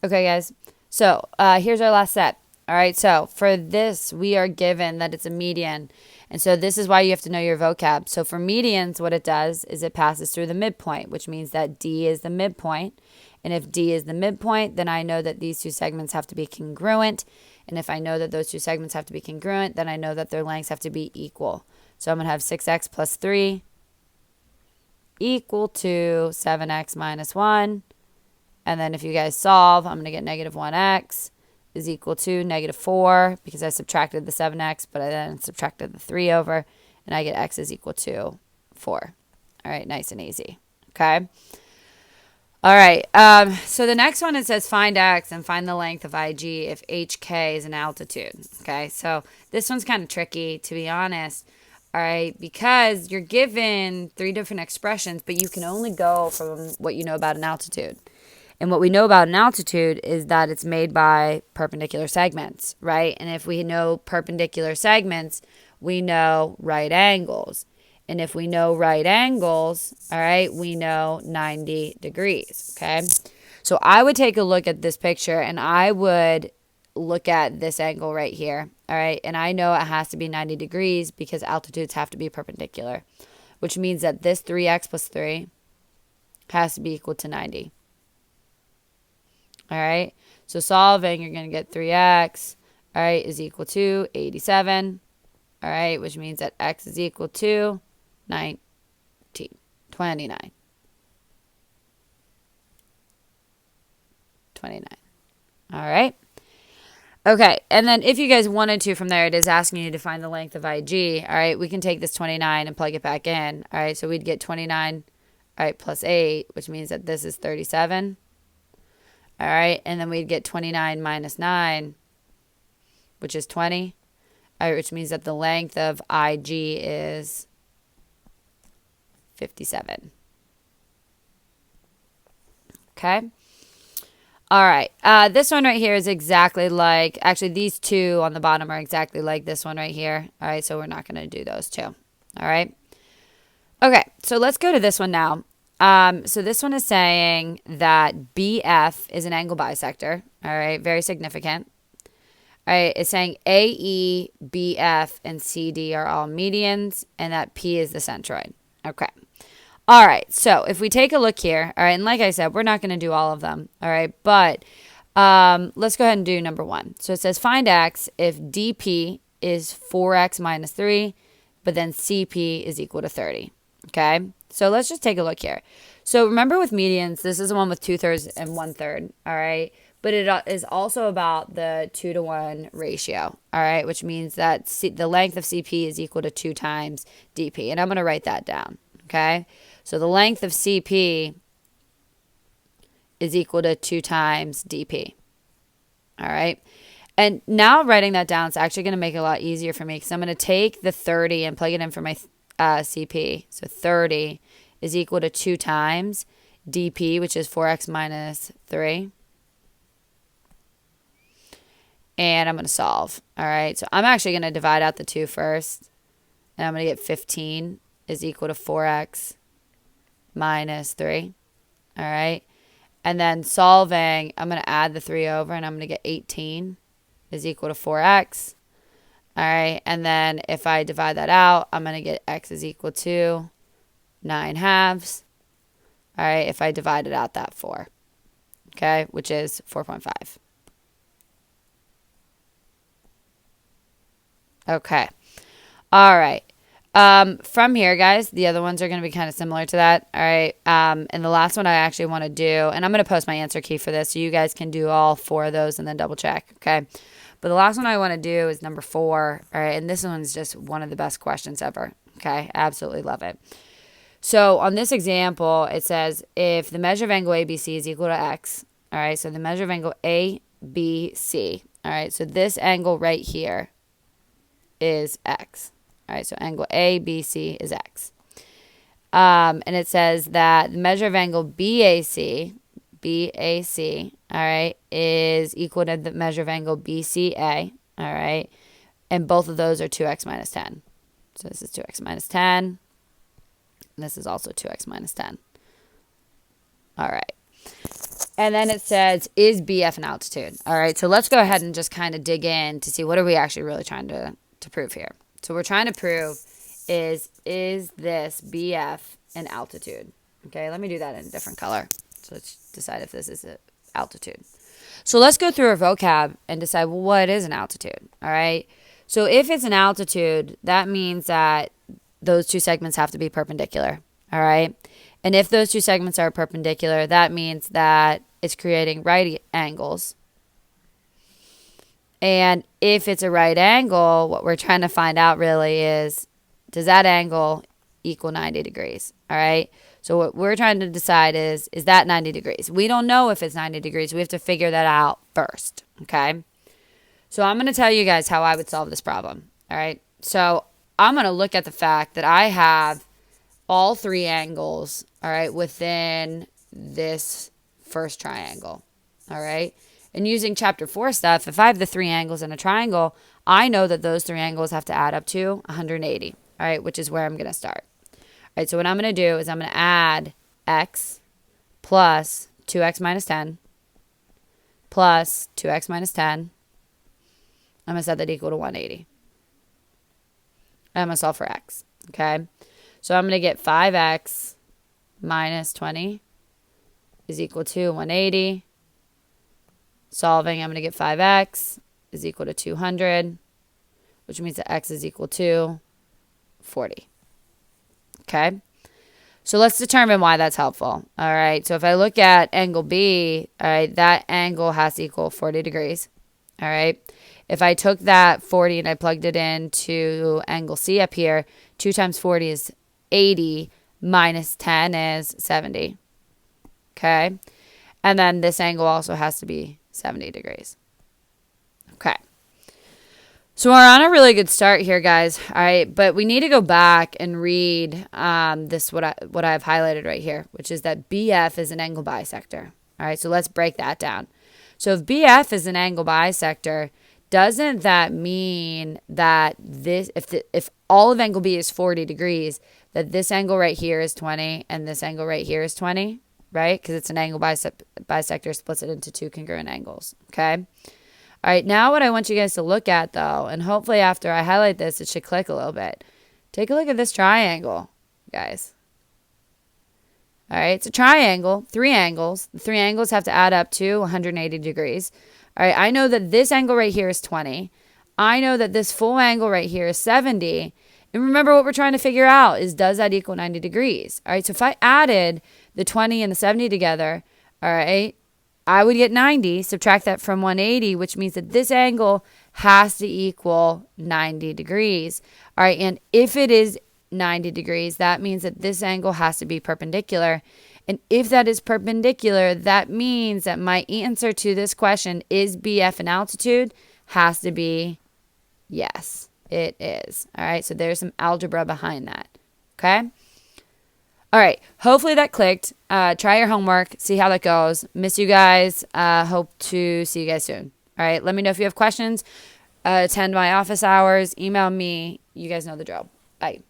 Okay, guys. So here's our last set. All right, so for this, we are given that it's a median. And so this is why you have to know your vocab. So for medians, what it does is it passes through the midpoint, which means that D is the midpoint. And if D is the midpoint, then I know that these two segments have to be congruent. And if I know that those two segments have to be congruent, then I know that their lengths have to be equal. So I'm going to have 6x plus 3 equal to 7x minus 1. And then if you guys solve, I'm going to get negative 1x is equal to negative 4 because I subtracted the 7x, but I then subtracted the 3 over, and I get x is equal to 4. All right, nice and easy. Okay. All right. So the next one, it says find x and find the length of IG if HK is an altitude. Okay. So this one's kind of tricky, to be honest. All right, because you're given 3 different expressions, but you can only go from what you know about an altitude. And what we know about an altitude is that it's made by perpendicular segments, right? And if we know perpendicular segments, we know right angles. And if we know right angles, all right, we know 90 degrees, okay? So I would take a look at this picture and I would look at this angle right here, all right? And I know it has to be 90 degrees because altitudes have to be perpendicular, which means that this 3x plus 3 has to be equal to 90. All right, so solving, you're going to get 3x, all right, is equal to 87, all right, which means that x is equal to 29. All right. Okay, and then if you guys wanted to from there, it is asking you to find the length of IG. All right, we can take this 29 and plug it back in. All right, so we'd get 29, all right, plus 8, which means that this is 37. All right, and then we'd get 29 minus 9, which is 20, all right, which means that the length of IG is 57. Okay. All right. This one right here is exactly like, actually, these two on the bottom are exactly like this one right here. All right, so we're not going to do those two. All right. Okay, so let's go to this one now. So this one is saying that BF is an angle bisector. All right, very significant. All right, it's saying AE, BF, and CD are all medians, and that P is the centroid. Okay. All right, so if we take a look here, all right, and like I said, we're not going to do all of them, all right, but let's go ahead and do number 1. So it says find x if DP is 4x minus 3, but then CP is equal to 30, okay? So let's just take a look here. So remember with medians, this is the one with 2/3 and 1/3, all right? But it is also about the 2-to-1 ratio, all right? Which means that the length of CP is equal to 2 times DP. And I'm going to write that down, okay? So the length of CP is equal to 2 times DP, all right? And now writing that down is actually going to make it a lot easier for me because I'm going to take the 30 and plug it in for my CP. So 30 is equal to 2 times DP, which is 4x minus 3. And I'm going to solve. All right. So I'm actually going to divide out the 2 first. And I'm going to get 15 is equal to 4x minus 3. All right. And then solving, I'm going to add the 3 over and I'm going to get 18 is equal to 4x. All right. And then if I divide that out, I'm going to get x is equal to 9/2. All right. If I divide it out, that 4. Okay. Which is 4.5. Okay. All right. From here, guys, the other ones are going to be kind of similar to that. All right. And the last one I actually want to do, and I'm going to post my answer key for this so you guys can do all 4 of those and then double check. Okay. But the last one I want to do is number 4. All right. And this one's just one of the best questions ever. Okay. Absolutely love it. So on this example, it says if the measure of angle ABC is equal to x. All right. So the measure of angle ABC. All right. So this angle right here is x. All right, so angle ABC is x. And it says that the measure of angle BAC, all right, is equal to the measure of angle BCA, all right, and both of those are 2x minus 10. So this is 2x minus 10. And this is also 2x minus 10. All right. And then it says, is BF an altitude? All right, so let's go ahead and just kind of dig in to see what are we actually really trying to prove here. So we're trying to prove is this BF an altitude? Okay, let me do that in a different color. So let's decide if this is an altitude. So let's go through our vocab and decide, well, what is an altitude? All right, so if it's an altitude, that means that those two segments have to be perpendicular. All right. And if those two segments are perpendicular, that means that it's creating right angles. And if it's a right angle, what we're trying to find out really is, does that angle equal 90 degrees? All right. So what we're trying to decide is that 90 degrees? We don't know if it's 90 degrees. We have to figure that out first. Okay. So I'm going to tell you guys how I would solve this problem. All right. So I'm going to look at the fact that I have all three angles, all right, within this first triangle, all right? And using chapter 4 stuff, if I have the three angles in a triangle, I know that those three angles have to add up to 180, all right, which is where I'm going to start. All right, so what I'm going to do is I'm going to add x plus 2x minus 10 plus 2x minus 10. I'm going to set that equal to 180. I'm going to solve for x, okay? So I'm going to get 5x minus 20 is equal to 180. Solving, I'm going to get 5x is equal to 200, which means that x is equal to 40. Okay? So let's determine why that's helpful. All right, so if I look at angle B, all right, that angle has to equal 40 degrees. All right? If I took that 40 and I plugged it into angle C up here, 2 times 40 is 80 minus 10 is 70. Okay. And then this angle also has to be 70 degrees. Okay. So we're on a really good start here, guys. All right. But we need to go back and read what I've highlighted right here, which is that BF is an angle bisector. All right. So let's break that down. So if BF is an angle bisector, doesn't that mean that this, if all of angle B is 40 degrees, that this angle right here is 20 and this angle right here is 20, right? Because it's an angle bisector, splits it into two congruent angles, okay? All right, now what I want you guys to look at, though, and hopefully after I highlight this, it should click a little bit. Take a look at this triangle, guys. All right, it's a triangle, three angles. The three angles have to add up to 180 degrees. All right, I know that this angle right here is 20. I know that this full angle right here is 70. And remember what we're trying to figure out is, does that equal 90 degrees? All right, so if I added the 20 and the 70 together, all right, I would get 90. Subtract that from 180, which means that this angle has to equal 90 degrees. All right, and if it is 90 degrees, that means that this angle has to be perpendicular. And if that is perpendicular, that means that my answer to this question, is BF an altitude, has to be yes, it is. All right, so there's some algebra behind that. Okay? All right, hopefully that clicked. Try your homework, see how that goes. Miss you guys. Hope to see you guys soon. All right, let me know if you have questions. Attend my office hours. Email me. You guys know the drill. Bye.